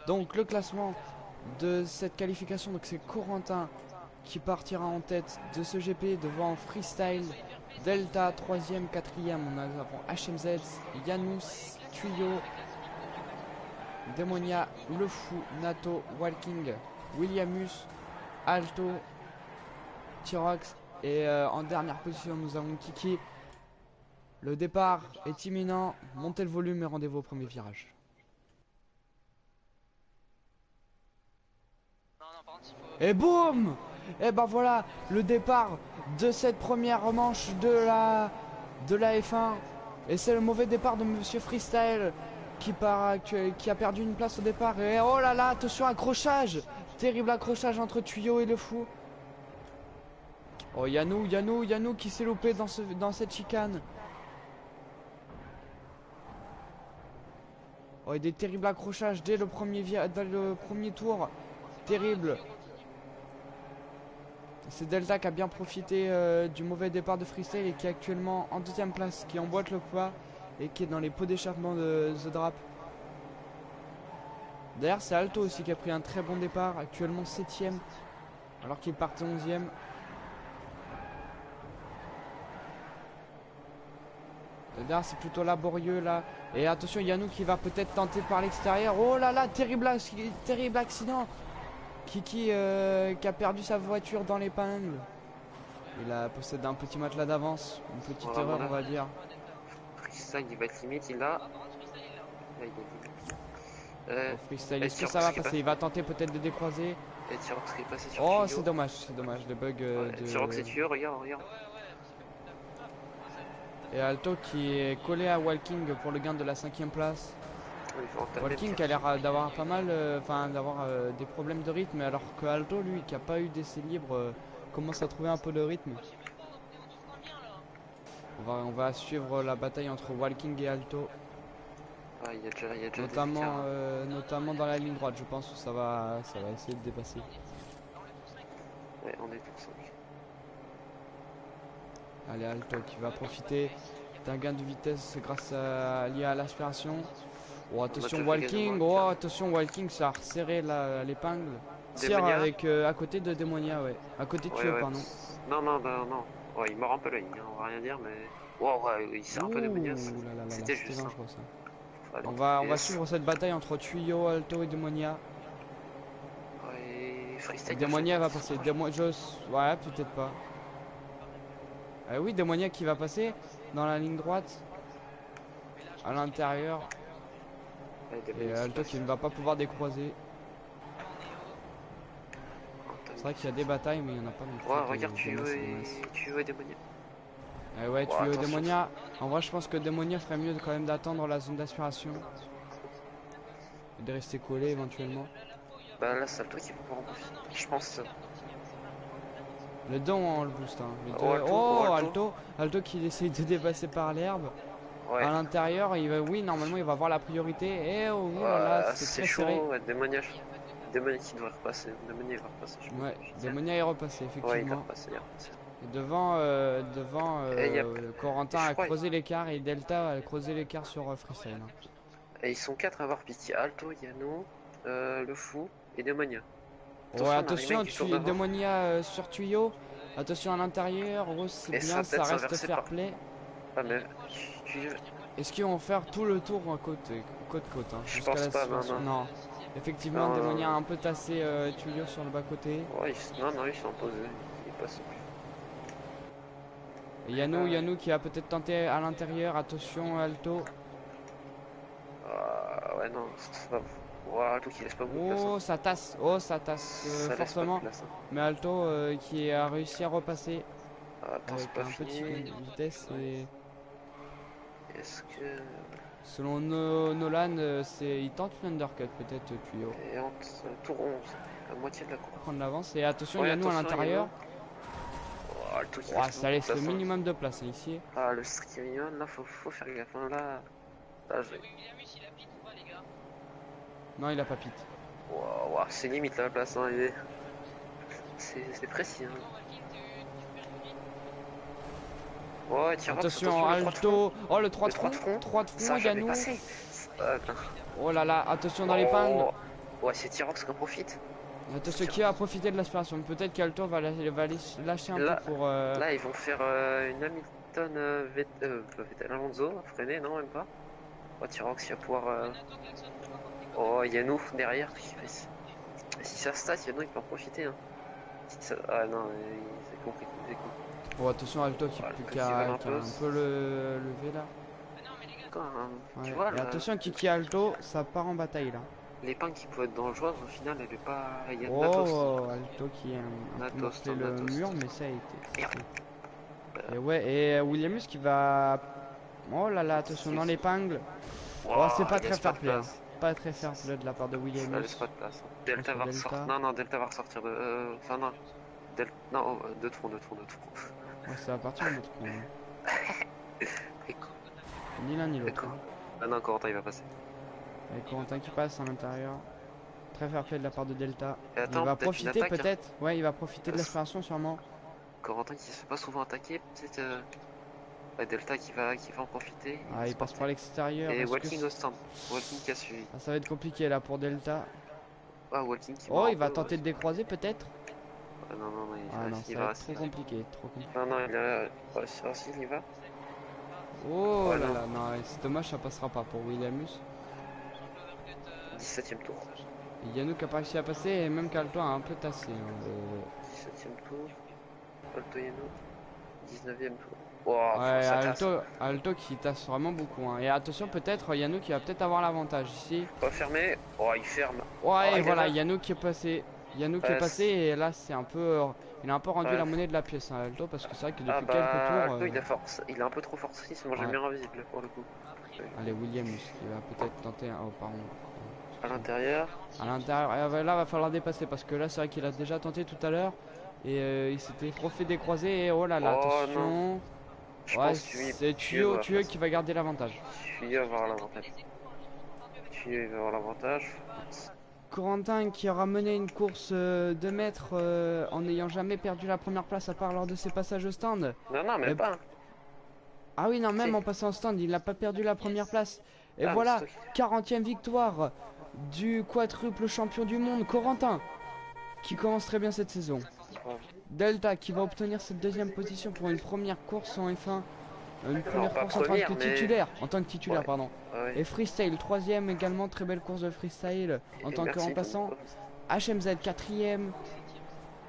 Donc le classement de cette qualification, donc c'est Corentin qui partira en tête de ce GP devant Freestyle, Delta 3ème, 4ème, on avons HMZ, Yanous, Tuyo, Demonia, Le Fou, Nato, Walking, Williamus, Alto, Tyrox et en dernière position nous avons Kiki. Le départ est imminent, montez le volume et rendez-vous au premier virage. Et boum! Et ben voilà, le départ de cette première manche de la F1. Et c'est le mauvais départ de Monsieur Freestyle qui a perdu une place au départ. Et oh là là, attention, accrochage! Terrible accrochage entre Tuyau et Le Fou. Oh Yanou qui s'est loupé dans cette chicane. Oh, et des terribles accrochages dès le premier tour. Terrible. C'est Delta qui a bien profité du mauvais départ de Freestyle et qui est actuellement en deuxième place, qui emboîte le pas et qui est dans les pots d'échappement de The Drap. D'ailleurs c'est Alto aussi qui a pris un très bon départ, actuellement 7ème alors qu'il partait 11ème. D'ailleurs c'est plutôt laborieux là. Et attention Yannou qui va peut-être tenter par l'extérieur. Oh là là, terrible accident. Kiki qui a perdu sa voiture dans l'épingle. Il a possédé un petit matelas d'avance, une petite erreur on va dire. Freestyle il va être limite, il a... Freestyle, est-ce que ça va passer? Il va tenter peut-être de décroiser. Et Tyrox qui est passé sur Oh c'est dommage, le bug de... Tyrox et Tuyau, regarde. Et Alto qui est collé à Walking pour le gain de la 5ème place. Walking qui a l'air d'avoir pas mal, d'avoir des problèmes de rythme, alors que Alto lui qui a pas eu d'essai libre commence à trouver un peu de rythme. On va suivre la bataille entre Walking et Alto. Ah, il y a déjà notamment dans la ligne droite, je pense que ça va essayer de dépasser. Ouais, on est pour 5. Allez, Alto qui va profiter d'un gain de vitesse grâce lié à l'aspiration. Oh attention Walking, attention Walking, ça a resserré l'épingle. Tire avec à côté de Demonia, ouais. À côté de Tuyau, pardon. Non. Ouais, il mord un peu la ligne, hein, on va rien dire, mais... Wow, ouais, il sert un peu Demonia, c'était juste dangereux ça. On va suivre cette bataille entre Tuyau, Alto et Demonia. Ouais, Freestyle... Demonia va passer, ouais, peut-être pas. Oui, Demonia qui va passer dans la ligne droite. À l'intérieur. Et Alto qui ne va pas pouvoir décroiser. C'est vrai qu'il y a des batailles mais il n'y en a pas non plus. Ouais, regarde Tuyau et Demonia. Ouais, Tuyau et Demonia. En vrai je pense que Demonia ferait mieux quand même d'attendre la zone d'aspiration. Et de rester collé éventuellement. Bah là c'est Alto qui va pouvoir en profiter. Je pense. Le don on le boost Alto qui essaye de dépasser par l'herbe. Ouais. À l'intérieur, normalement il va avoir la priorité. Et oh là, c'est très serré. Ouais, Demonia qui devrait repasser. Demonia il va repasser. Demonia est repassé effectivement. Ouais, il va repasser. Et devant Corentin a creusé l'écart et Delta a creusé l'écart sur Freestyle. Et ils sont 4 à avoir piqué. Alto, Yano, Le Fou et Demonia. Attention Demonia sur Tuyau. Attention à l'intérieur. Oh, c'est bien, ça reste fair play. Ah, mais... Est-ce qu'ils vont faire tout le tour côte hein, je pense pas, non. Effectivement, Demonia a un peu tassé Tuyau sur le bas côté. Ouais, non, ils sont posés. Il passe plus. Et Yanou qui a peut-être tenté à l'intérieur. Attention Alto. Ouais, non, c'est pas... Alto qui laisse pas beaucoup de place. Ça tasse forcément. Mais Alto qui a réussi à repasser avec un petit vitesse et... Est-ce que... Selon Nolan, il tente une undercut peut-être Tuyau. Et en tour 11, la moitié de la course. Prendre l'avance et attention Yanou à l'intérieur. Ça laisse le minimum de place ici. Ah le Strion, là faut faire gaffe. Là non il a pas pit. C'est limite la place, hein, c'est précis. Hein. Ouais, attention Alto. Oh le 3 de front. 3 de front Yanou. Oh là là, attention dans l'épingle. Ouais, c'est Tyrox qui en profite. Attention, qui va profiter de l'aspiration? Peut-être qu'Alto va lâcher un Là, peu pour... là, ils vont faire une Hamilton pas Vettel, Alonso, freiner, non, même pas. Oh, Tyrox, il va pouvoir. Oh, Yannou derrière. Si ça stat, Yannou il peut en profiter. Hein. Si ça... Ah non, c'est compliqué. Oh, attention, Alto qui, Oh, qui a un peu le levé là. Hein, Ouais. tu vois, Et attention, Kiki Alto, ça part en bataille là. l'épingle qui peut être dangereuse, au final, elle est pas. Il y a Natos. Oh, Alto qui a un peu morcelé le mur, mais ça a été. Merde. Et ouais, et Williams qui va... Oh là là, attention dans l'épingle. Oh, c'est pas très fair play. Hein. Pas très fair play de la part de Williams. Ça laisse pas de place. Hein. Delta va ressortir. Non, Delta va ressortir de. Enfin, non. Non, de front. Ouais, ça va partir de front. Hein. Ni l'un ni l'autre. Ah non, Corentin il va passer. Et Corentin qui passe à l'intérieur. Très fair play de la part de Delta. Attends, il va profiter peut-être. Hein. Ouais, il va profiter de l'aspiration sûrement. Corentin qui se fait pas souvent attaquer, peut-être. Ouais, Delta qui va en profiter. Ah, il passe par l'extérieur. Et Walking au stand. Walking qui a suivi. Ah, ça va être compliqué là pour Delta. Ah, Walking qui oh, il va tenter de décroiser peut-être. Ah, non, il va être trop compliqué. Non, il a. Il y va. Oh là là, non, c'est dommage, ça passera pas pour Williams. 17ème tour. Et Yannouk a pas réussi à passer et même qu'Alto a un peu tassé. Hein, 17ème tour. Alto Yannouk. 19ème tour. Oh, ouais, Alto qui tasse vraiment beaucoup. Hein. Et attention, peut-être Yannouk qui va peut-être avoir l'avantage ici. Pas fermé. Oh, il ferme. Ouais, et voilà, Yannouk qui est passé. Yannouk est passé et là c'est un peu... Il a un peu rendu la monnaie de la pièce, hein, Alto, parce que c'est vrai que depuis quelques tours... Alto, il a un peu trop forcé, sinon j'ai bien invisible pour le coup. Allez, Williams qui va peut-être tenter... Oh, pardon. À l'intérieur. À l'intérieur, là va falloir dépasser parce que là c'est vrai qu'il a déjà tenté tout à l'heure. Et il s'était trop fait décroiser et oh là là, attention. Ouais, c'est Tuyo qui va garder l'avantage. Tuyo va avoir l'avantage. Tuyo va avoir l'avantage. Corentin qui aura mené une course de mètres en n'ayant jamais perdu la première place à part lors de ses passages au stand. Non, même pas. Ah oui, non, même en passant au stand, il n'a pas perdu la première place. Et voilà, 40e victoire du quadruple champion du monde, Corentin, qui commence très bien cette saison. Delta qui va obtenir cette deuxième position pour une première course en F1. Une première course en tant que titulaire, pardon. Et Freestyle, troisième également, très belle course de Freestyle en tant que remplaçant. HMZ, quatrième.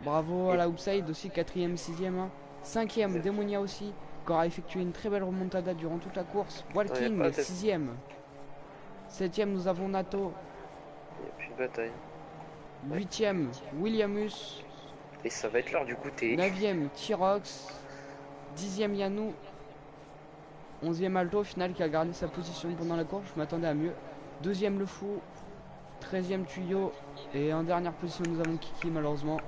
Bravo à la Upside aussi, quatrième, sixième. Hein. Cinquième, Demonia aussi, qui aura effectué une très belle remontada durant toute la course. Walking, sixième. Septième, nous avons Nato. Il n'y a plus de bataille. Huitième, Williamus. Et ça va être l'heure du goûter. 9ème Tyrox, 10ème Yannou, 11ème Alto au final qui a gardé sa position pendant la course, je m'attendais à mieux. 12ème Le Fou, 13ème Tuyo et en dernière position nous avons Kiki malheureusement.